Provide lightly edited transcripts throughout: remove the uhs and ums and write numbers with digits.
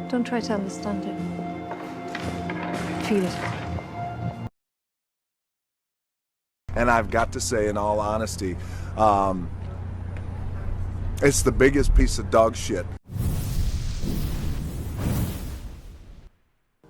Don't try to understand it. Feel it. And I've got to say, in all honesty, it's the biggest piece of dog shit.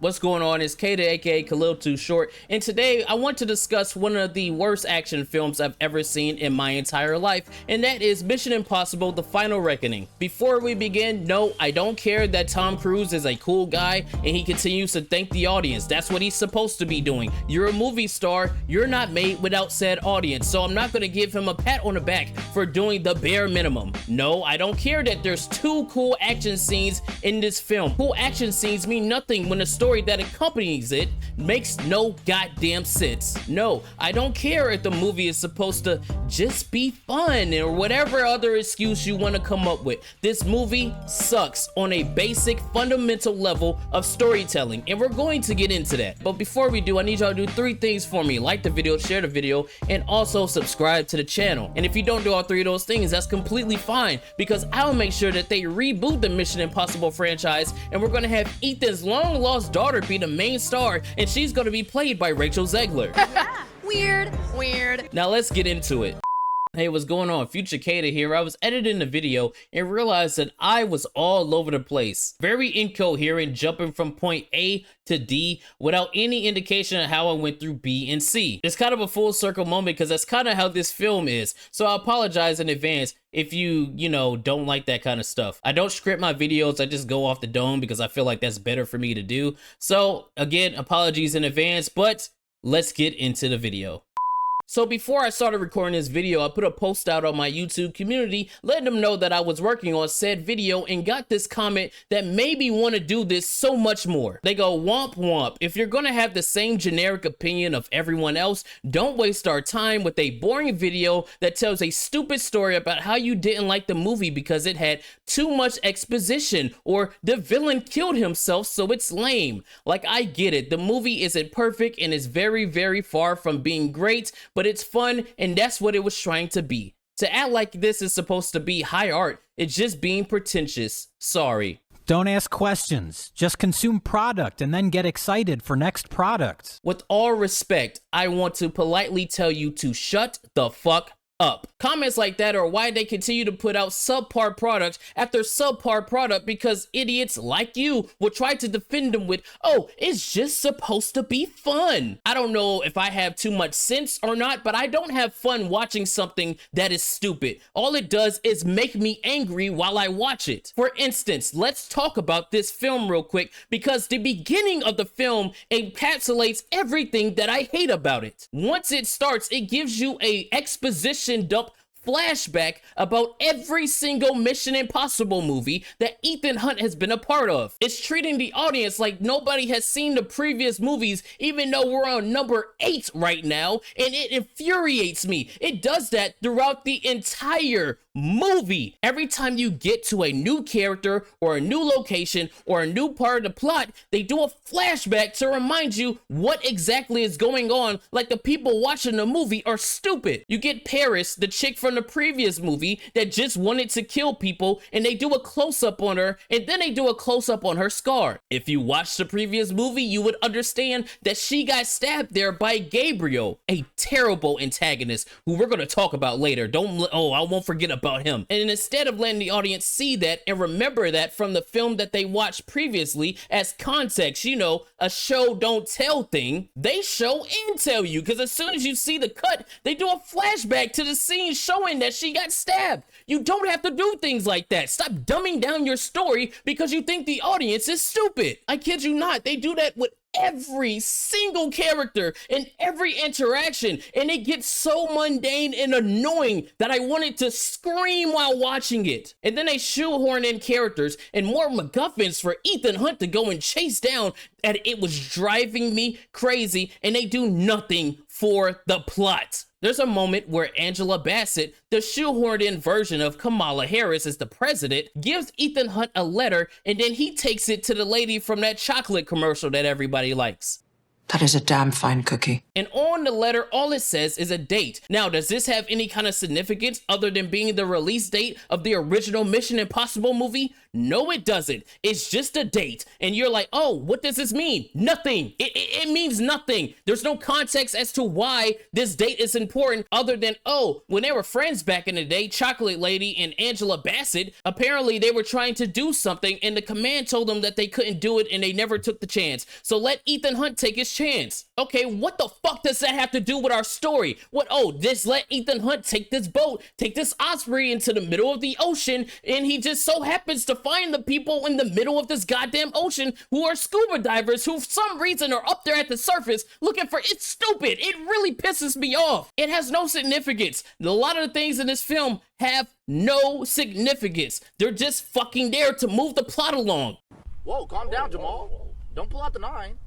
What's going on? It's Kata, aka Khalil Too Short, and today I want to discuss one of the worst action films I've ever seen in my entire life, and that is Mission Impossible: The Final Reckoning. Before we begin, no, I don't care that Tom Cruise is a cool guy and he continues to thank the audience. That's what he's supposed to be doing. You're a movie star, you're not made without said audience, so I'm not going to give him a pat on the back for doing the bare minimum. No, I don't care that there's 2 cool action scenes in this film. Cool action scenes mean nothing when the story that accompanies it makes no goddamn sense. No, I don't care if the movie is supposed to just be fun or whatever other excuse you want to come up with. This movie sucks on a basic fundamental level of storytelling, and we're going to get into that. But before we do, I need y'all to do 3 things for me: like the video, share the video, and also subscribe to the channel. And if you don't do all 3 of those things, that's completely fine, because I'll make sure that they reboot the Mission Impossible franchise, and we're gonna have Ethan's long lost daughter be the main star, and she's gonna be played by Rachel Zegler. Weird. Now let's get into it. Hey, what's going on? Future Kata here. I was editing the video and realized that I was all over the place. Very incoherent, jumping from point A to D without any indication of how I went through B and C. It's kind of a full circle moment because that's kind of how this film is. So I apologize in advance if you don't like that kind of stuff. I don't script my videos, I just go off the dome because I feel like that's better for me to do. So again, apologies in advance, but let's get into the video. So before I started recording this video, I put a post out on my YouTube community letting them know that I was working on said video and got this comment that made me want to do this so much more. They go, "Womp womp, if you're gonna have the same generic opinion of everyone else, don't waste our time with a boring video that tells a stupid story about how you didn't like the movie because it had too much exposition, or the villain killed himself so it's lame." Like, I get it, the movie isn't perfect and is very, very far from being great, but it's fun, and that's what it was trying to be. To act like this is supposed to be high art, it's just being pretentious. Sorry. Don't ask questions. Just consume product and then get excited for next product. With all respect, I want to politely tell you to shut the fuck up. Comments like that are why they continue to put out subpar product after subpar product, because idiots like you will try to defend them with, "Oh, it's just supposed to be fun." I don't know if I have too much sense or not, but I don't have fun watching something that is stupid. All it does is make me angry while I watch it. For instance, let's talk about this film real quick, because the beginning of the film encapsulates everything that I hate about it. Once it starts, it gives you a exposition dump flashback about every single Mission Impossible movie that Ethan Hunt has been a part of. It's treating the audience like nobody has seen the previous movies, even though we're on number 8 right now, and it infuriates me. It does that throughout the entire movie. Every time you get to a new character or a new location or a new part of the plot, they do a flashback to remind you what exactly is going on, like the people watching the movie are stupid. You get Paris, the chick from the previous movie that just wanted to kill people, and they do a close-up on her, and then they do a close-up on her scar. If you watched the previous movie, you would understand that she got stabbed there by Gabriel, a terrible antagonist who we're going to talk about later. I won't forget about him. And instead of letting the audience see that and remember that from the film that they watched previously as context, a show don't tell thing, they show and tell you, because as soon as you see the cut, they do a flashback to the scene showing that she got stabbed. You don't have to do things like that. Stop dumbing down your story because you think the audience is stupid. I kid you not, they do that with every single character and every interaction, and it gets so mundane and annoying that I wanted to scream while watching it. And then they shoehorn in characters and more MacGuffins for Ethan Hunt to go and chase down, and it was driving me crazy, and they do nothing for the plot. There's a moment where Angela Bassett, the shoehorned in version of Kamala Harris as the president, gives Ethan Hunt a letter, and then he takes it to the lady from that chocolate commercial that everybody likes. That is a damn fine cookie. And on the letter, all it says is a date. Now, does this have any kind of significance other than being the release date of the original Mission Impossible movie? No, it doesn't. It's just a date. And you're like, oh, what does this mean? Nothing. It means nothing. There's no context as to why this date is important other than, oh, when they were friends back in the day, Chocolate Lady and Angela Bassett, apparently they were trying to do something and the command told them that they couldn't do it and they never took the chance. So let Ethan Hunt take his chance. Okay, what the fuck does that have to do with our story? What, oh, just let Ethan Hunt take this boat, take this Osprey into the middle of the ocean, and he just so happens to find the people in the middle of this goddamn ocean who are scuba divers who for some reason are up there at the surface looking for, it's stupid. It really pisses me off. It has no significance. A lot of the things in this film have no significance. They're just fucking there to move the plot along. Whoa, calm down, Jamal. Don't pull out the 9.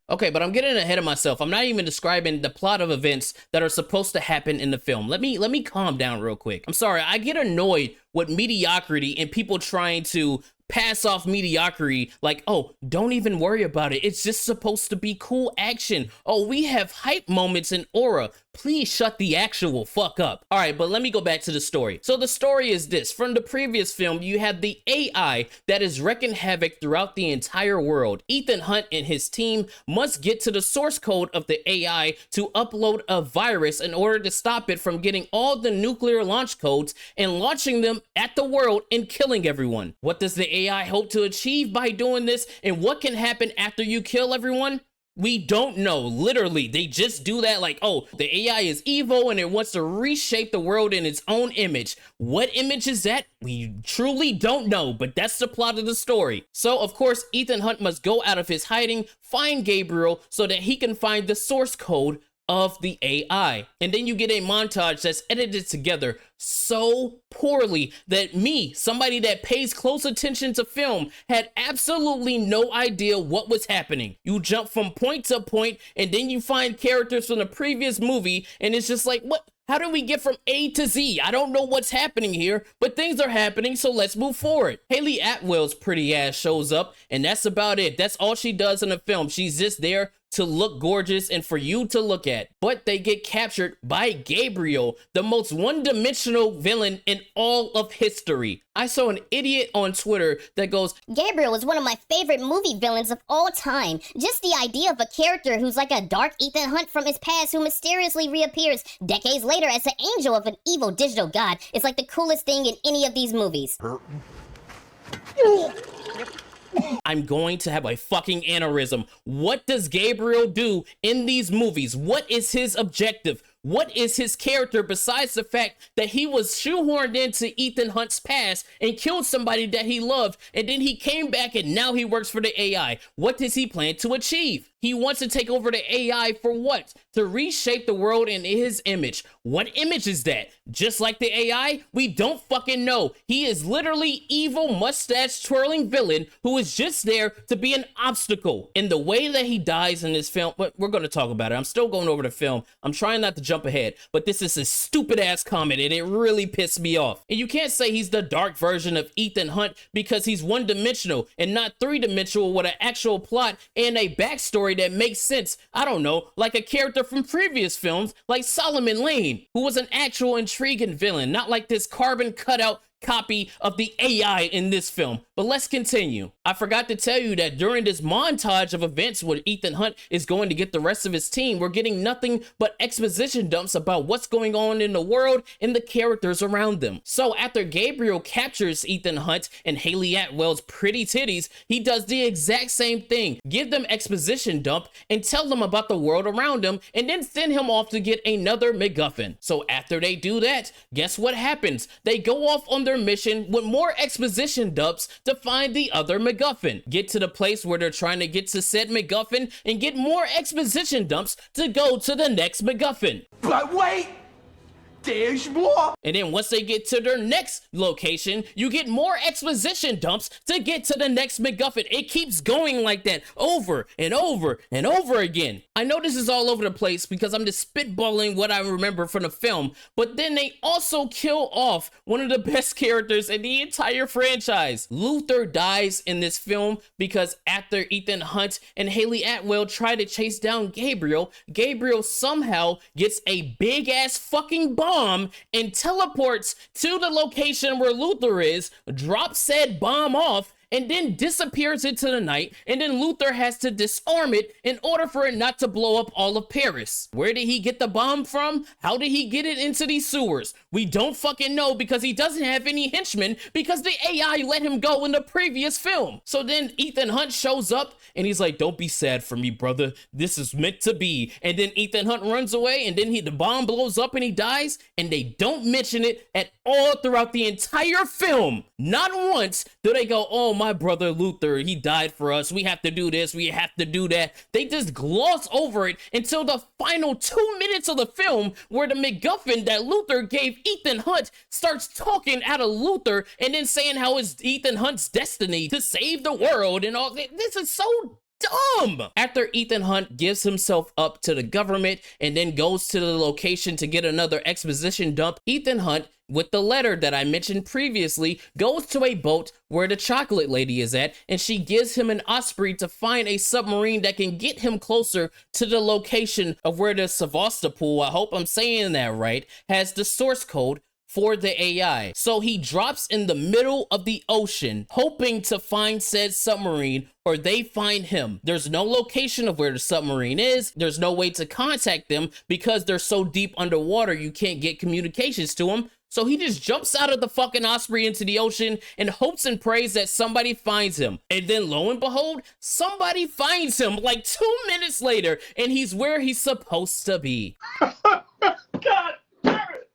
Okay, but I'm getting ahead of myself. I'm not even describing the plot of events that are supposed to happen in the film. Let me calm down real quick. I'm sorry, I get annoyed with mediocrity and people trying to pass off mediocrity like, oh, don't even worry about it. It's just supposed to be cool action. Oh, we have hype moments in aura. Please shut the actual fuck up. All right, but let me go back to the story. So the story is this. From the previous film, you have the AI that is wreaking havoc throughout the entire world. Ethan Hunt and his team must get to the source code of the AI to upload a virus in order to stop it from getting all the nuclear launch codes and launching them at the world and killing everyone. What does the AI hope to achieve by doing this, and what can happen after you kill everyone? We don't know. Literally, they just do that like, oh, the AI is evil and it wants to reshape the world in its own image. What image is that? We truly don't know, but that's the plot of the story. So, of course, Ethan Hunt must go out of his hiding, find Gabriel so that he can find the source code of the AI. And then you get a montage that's edited together so poorly that me, somebody that pays close attention to film, had absolutely no idea what was happening. You jump from point to point and then you find characters from the previous movie and it's just like, what? How do we get from A to Z? I don't know what's happening here, but things are happening, so let's move forward. Haley Atwell's pretty ass shows up, and that's about it. That's all she does in the film. She's just there to look gorgeous and for you to look at. But they get captured by Gabriel, the most one-dimensional villain in all of history. I saw an idiot on Twitter that goes, Gabriel is one of my favorite movie villains of all time. Just the idea of a character who's like a dark Ethan Hunt from his past who mysteriously reappears decades later as an angel of an evil digital god is like the coolest thing in any of these movies. I'm going to have a fucking aneurysm. What does Gabriel do in these movies? What is his objective? What is his character besides the fact that he was shoehorned into Ethan Hunt's past and killed somebody that he loved, and then he came back and now he works for the AI? What does he plan to achieve? He wants to take over the AI for what? To reshape the world in his image. What image is that? Just like the AI? We don't fucking know. He is literally evil mustache twirling villain who is just there to be an obstacle. In the way that he dies in this film, but we're going to talk about it. I'm still going over the film. I'm trying not to jump ahead, but this is a stupid ass comment and it really pissed me off. And you can't say he's the dark version of Ethan Hunt because he's one-dimensional and not three-dimensional with an actual plot and a backstory that makes sense. I don't know, like a character from previous films like Solomon Lane, who was an actual intriguing villain, not like this carbon cutout copy of the AI in this film. But let's continue. I forgot to tell you that during this montage of events where Ethan Hunt is going to get the rest of his team, we're getting nothing but exposition dumps about what's going on in the world and the characters around them. So after Gabriel captures Ethan Hunt and Haley Atwell's pretty titties, he does the exact same thing. Give them exposition dump and tell them about the world around them and then send him off to get another MacGuffin. So after they do that, guess what happens? They go off on their mission with more exposition dumps to find the other MacGuffin. Get to the place where they're trying to get to said MacGuffin and get more exposition dumps to go to the next MacGuffin. But wait! There's more! And then once they get to their next location, you get more exposition dumps to get to the next MacGuffin. It keeps going like that over and over and over again. I know this is all over the place because I'm just spitballing what I remember from the film, but then they also kill off one of the best characters in the entire franchise. Luther dies in this film because after Ethan Hunt and Haley Atwell try to chase down Gabriel, Gabriel somehow gets a big ass fucking boner bomb and teleports to the location where Luther is, drops said bomb off, and then disappears into the night, and then Luther has to disarm it in order for it not to blow up all of Paris. Where did he get the bomb from? How did he get it into these sewers? We don't fucking know, because he doesn't have any henchmen, because the AI let him go in the previous film. So then Ethan Hunt shows up and he's like, don't be sad for me, brother. This is meant to be. And then Ethan Hunt runs away, and then the bomb blows up and he dies, and they don't mention it at all throughout the entire film. Not once do they go, oh, my brother Luther, he died for us. We have to do this. We have to do that. They just gloss over it until the final 2 minutes of the film, where the MacGuffin that Luther gave Ethan Hunt starts talking out of Luther and then saying how it's Ethan Hunt's destiny to save the world and all. This is so dumb. After Ethan Hunt gives himself up to the government and then goes to the location to get another exposition dump, Ethan Hunt, with the letter that I mentioned previously, goes to a boat where the chocolate lady is at, and she gives him an osprey to find a submarine that can get him closer to the location of where the Sevastopol, I hope I'm saying that right, has the source code for the AI. So he drops in the middle of the ocean, hoping to find said submarine, or they find him. There's no location of where the submarine is. There's no way to contact them because they're so deep underwater you can't get communications to them. So he just jumps out of the fucking Osprey into the ocean and hopes and prays that somebody finds him. And then lo and behold, somebody finds him like 2 minutes later, and he's where he's supposed to be. God damn it!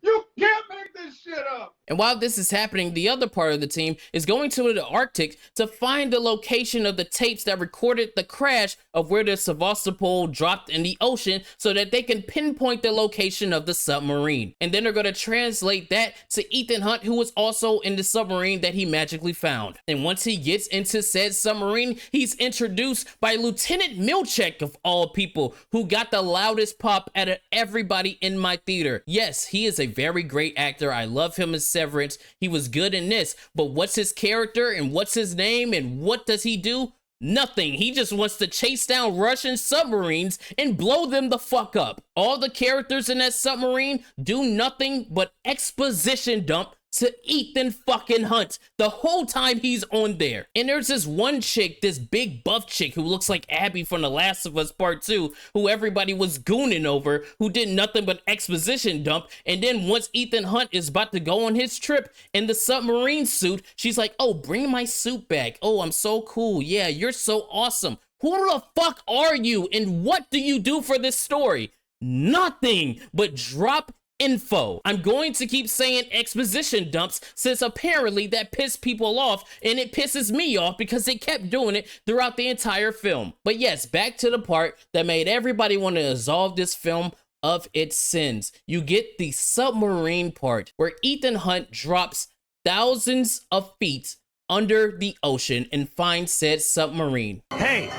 You can't make this shit up! And while this is happening, the other part of the team is going to the Arctic to find the location of the tapes that recorded the crash of where the Sevastopol dropped in the ocean so that they can pinpoint the location of the submarine. And then they're going to translate that to Ethan Hunt, who was also in the submarine that he magically found. And once he gets into said submarine, he's introduced by Lieutenant Milchek, of all people, who got the loudest pop out of everybody in my theater. Yes, he is a very great actor. I love him as Severance. He was good in this, but what's his character and what's his name and what does he do? Nothing. He just wants to chase down Russian submarines and blow them the fuck up. All the characters in that submarine do nothing but exposition dump to Ethan fucking Hunt the whole time he's on there. And there's this one chick, this big buff chick who looks like Abby from The Last of Us Part 2, who everybody was gooning over, who did nothing but exposition dump. And then once Ethan Hunt is about to go on his trip in the submarine suit, she's like, oh, bring my suit back. Oh, I'm so cool. Yeah, you're so awesome. Who the fuck are you? And what do you do for this story? Nothing but drop info. I'm going to keep saying exposition dumps since apparently that pissed people off, and it pisses me off because they kept doing it throughout the entire film. But yes, back to the part that made everybody want to absolve this film of its sins. You get the submarine part where Ethan Hunt drops thousands of feet under the ocean and finds said submarine. Hey,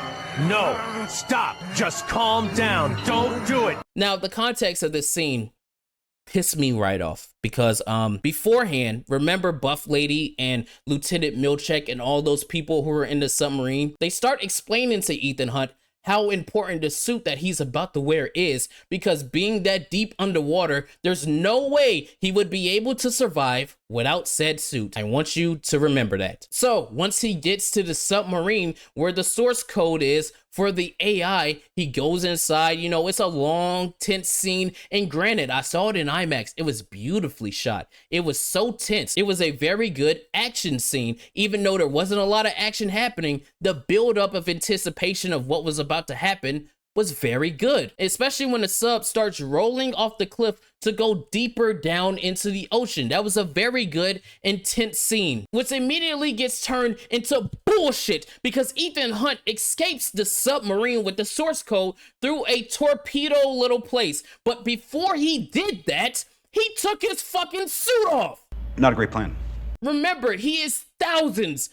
no, stop, just calm down, don't do it. Now, the context of this scene pissed me right off because beforehand, remember Buff Lady and Lieutenant Milchek and all those people who were in the submarine? They start explaining to Ethan Hunt how important the suit that he's about to wear is, because being that deep underwater, there's no way he would be able to survive without said suit. I want you to remember that. So once he gets to the submarine where the source code is for the AI, he goes inside. You know, it's a long, tense scene. And granted, I saw it in IMAX. It was beautifully shot. It was so tense. It was a very good action scene. Even though there wasn't a lot of action happening, the buildup of anticipation of what was about to happen was very good, especially when the sub starts rolling off the cliff to go deeper down into the ocean. That was a very good, intense scene, which immediately gets turned into bullshit because Ethan Hunt escapes the submarine with the source code through a torpedo little place. But before he did that, he took his fucking suit off. Not a great plan. Remember, he is thousands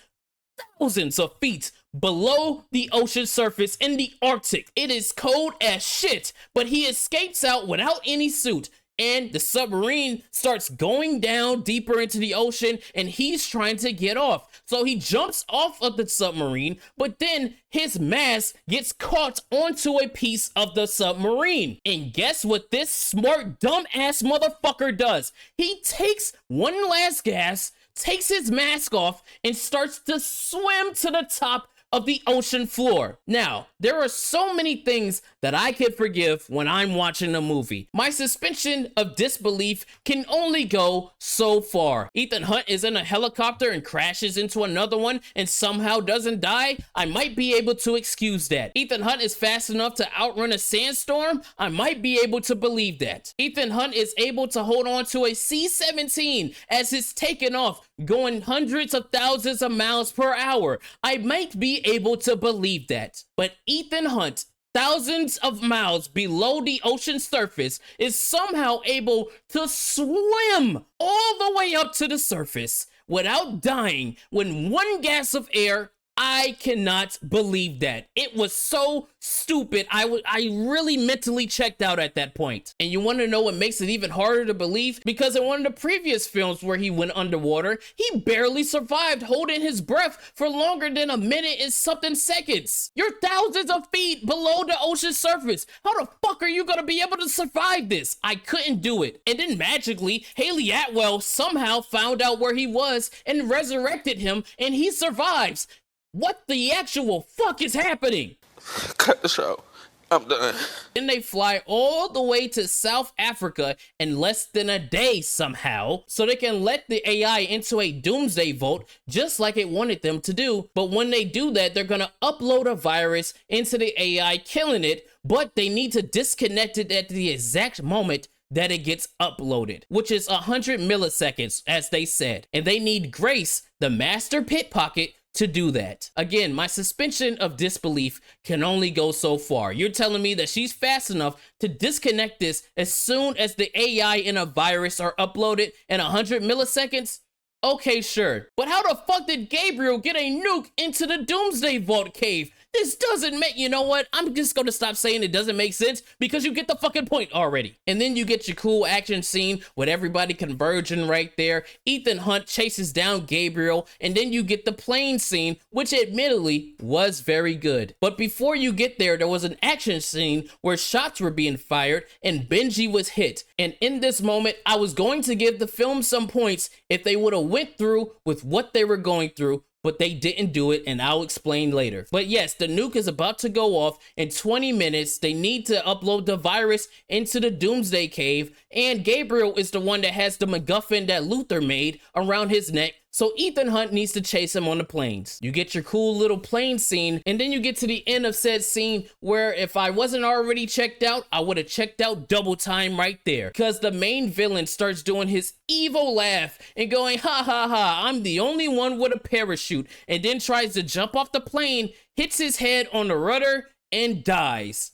of feet below the ocean surface in the Arctic. It is cold as shit, but he escapes out without any suit. and the submarine starts going down deeper into the ocean, and he's trying to get off. So he jumps off of the submarine, but then his mask gets caught onto a piece of the submarine. And guess what this smart, dumb-ass motherfucker does? He takes one last gas, takes his mask off, and starts to swim to the top of the ocean floor. Now, there are so many things that I could forgive when I'm watching a movie. My suspension of disbelief can only go so far. Ethan Hunt is in a helicopter and crashes into another one and somehow doesn't die. I might be able to excuse that. Ethan Hunt is fast enough to outrun a sandstorm. I might be able to believe that. Ethan Hunt is able to hold on to a C-17 as it's taken off, going hundreds of thousands of miles per hour. I might be able to believe that. But Ethan Hunt, thousands of miles below the ocean surface, is somehow able to swim all the way up to the surface without dying when one gas of air. I cannot believe that. It was so stupid. I really mentally checked out at that point. And you want to know what makes it even harder to believe? Because in one of the previous films where he went underwater, he barely survived holding his breath for longer than a minute and something seconds. You're thousands of feet below the ocean surface. How the fuck are you gonna be able to survive this? I couldn't do it. And then magically, Haley Atwell somehow found out where he was and resurrected him, and he survives. What the actual fuck is happening? Cut the show. I'm done. Then they fly all the way to South Africa in less than a day somehow, so they can let the AI into a doomsday vault just like it wanted them to do. But when they do that, they're gonna upload a virus into the AI, killing it, but they need to disconnect it at the exact moment that it gets uploaded, which is 100 milliseconds, as they said. And they need Grace, the master pickpocket, to do that. Again, my suspension of disbelief can only go so far. You're telling me that she's fast enough to disconnect this as soon as the AI and a virus are uploaded in 100 milliseconds? Okay, sure. But how the fuck did Gabriel get a nuke into the Doomsday Vault cave? This doesn't make, you know what? I'm just gonna stop saying it doesn't make sense because you get the fucking point already. And then you get your cool action scene with everybody converging right there. Ethan Hunt chases down Gabriel, and then you get the plane scene, which admittedly was very good. But before you get there, there was an action scene where shots were being fired and Benji was hit. And in this moment, I was going to give the film some points if they would have went through with what they were going through, but they didn't do it, and I'll explain later. But yes, the nuke is about to go off in 20 minutes. They need to upload the virus into the Doomsday Cave, and Gabriel is the one that has the MacGuffin that Luther made around his neck, so Ethan Hunt needs to chase him on the planes. You get your cool little plane scene, and then you get to the end of said scene where if I wasn't already checked out, I would have checked out double time right there. Because the main villain starts doing his evil laugh and going, ha ha ha, I'm the only one with a parachute, and then tries to jump off the plane, hits his head on the rudder, and dies.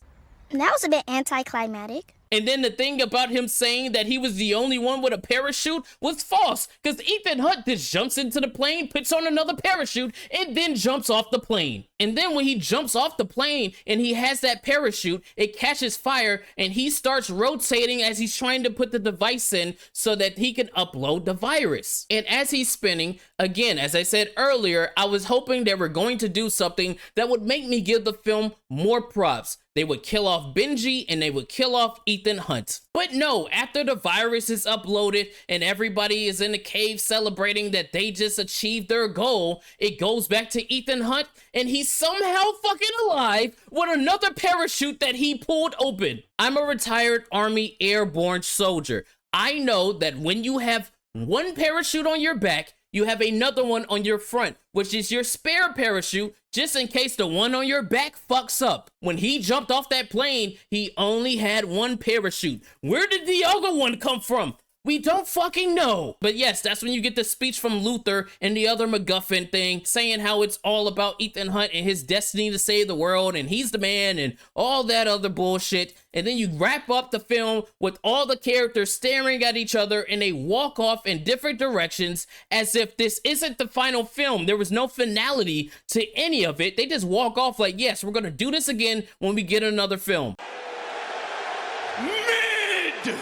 That was a bit anticlimactic. And then the thing about him saying that he was the only one with a parachute was false, because Ethan Hunt just jumps into the plane, puts on another parachute, and then jumps off the plane. And then when he jumps off the plane and he has that parachute, it catches fire and he starts rotating as he's trying to put the device in so that he can upload the virus. And as he's spinning, again, as I said earlier, I was hoping they were going to do something that would make me give the film more props. They would kill off Benji and they would kill off Ethan Hunt. But no, after the virus is uploaded and everybody is in the cave celebrating that they just achieved their goal, it goes back to Ethan Hunt and he's somehow fucking alive with another parachute that he pulled open. I'm a retired Army airborne soldier. I know that when you have one parachute on your back, you have another one on your front, which is your spare parachute, just in case the one on your back fucks up. When he jumped off that plane, he only had one parachute. Where did the other one come from? We don't fucking know. But yes, that's when you get the speech from Luther and the other MacGuffin thing, saying how it's all about Ethan Hunt and his destiny to save the world, and he's the man, and all that other bullshit. And then you wrap up the film with all the characters staring at each other, and they walk off in different directions as if this isn't the final film. There was no finality to any of it. They just walk off like, yes, we're gonna do this again when we get another film. Mid!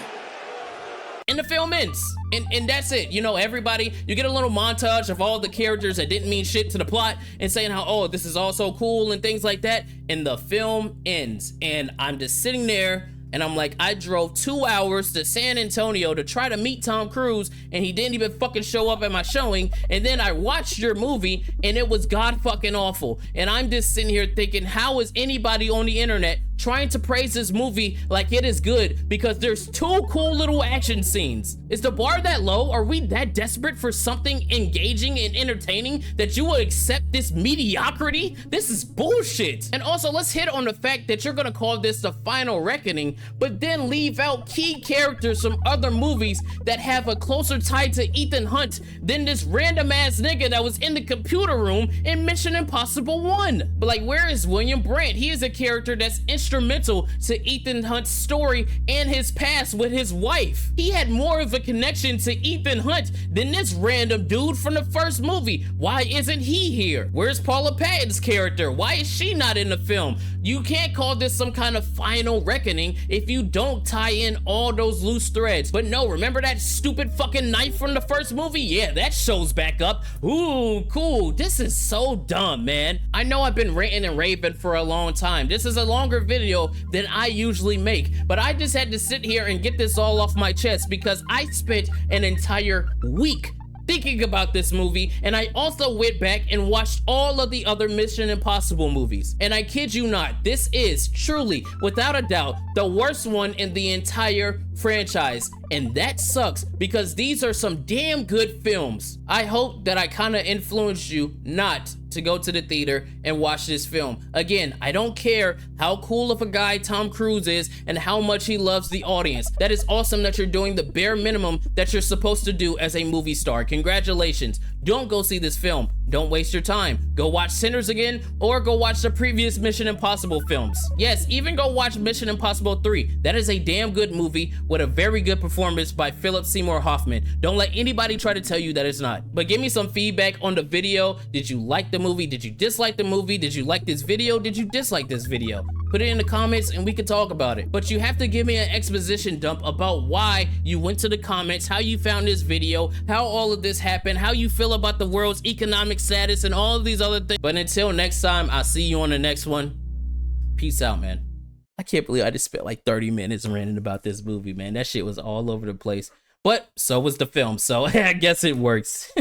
and the film ends. And that's it. You know, everybody, you get a little montage of all the characters that didn't mean shit to the plot and saying how, oh, this is all so cool and things like that. And the film ends. And I'm just sitting there and I'm like, I drove 2 hours to San Antonio to try to meet Tom Cruise and he didn't even fucking show up at my showing. And then I watched your movie and it was god fucking awful. And I'm just sitting here thinking, how is anybody on the internet trying to praise this movie like it is good because there's 2 cool little action scenes? Is the bar that low? Are we that desperate for something engaging and entertaining that you will accept this mediocrity? This is bullshit. And also, let's hit on the fact that you're gonna call this the final reckoning, but then leave out key characters from other movies that have a closer tie to Ethan Hunt than this random ass nigga that was in the computer room in Mission Impossible 1. But like, where is William Brandt? He is a character that's instrumental to Ethan Hunt's story and his past with his wife. He had more of a connection to Ethan Hunt than this random dude from the first movie. Why isn't he here? Where's Paula Patton's character? Why is she not in the film? You can't call this some kind of final reckoning if you don't tie in all those loose threads. But no, remember that stupid fucking knife from the first movie? Yeah, that shows back up. Ooh, cool. This is so dumb, man. I know I've been ranting and raving for a long time. This is a longer video than I usually make, but I just had to sit here and get this all off my chest because I spent an entire week thinking about this movie, and I also went back and watched all of the other Mission Impossible movies. And I kid you not, this is truly, without a doubt, the worst one in the entire franchise. And that sucks because these are some damn good films. I hope that I kind of influenced you not to go to the theater and watch this film. Again, I don't care how cool of a guy Tom Cruise is and how much he loves the audience. That is awesome that you're doing the bare minimum that you're supposed to do as a movie star. Congratulations. Don't go see this film. Don't waste your time. Go watch Sinners again or go watch the previous Mission Impossible films. Yes, even go watch Mission Impossible 3. That is a damn good movie with a very good performance by Philip Seymour Hoffman. Don't let anybody try to tell you that it's not. But give me some feedback on the video. Did you like the movie? Did you dislike the movie? Did you like this video? Did you dislike this video? Put it in the comments and we can talk about it. But you have to give me an exposition dump about why you went to the comments, how you found this video, how all of this happened, how you feel about the world's economic status and all of these other things. But until next time, I'll see you on the next one. Peace out, man. I can't believe I just spent like 30 minutes ranting about this movie, man. That shit was all over the place. But so was the film, so I guess it works.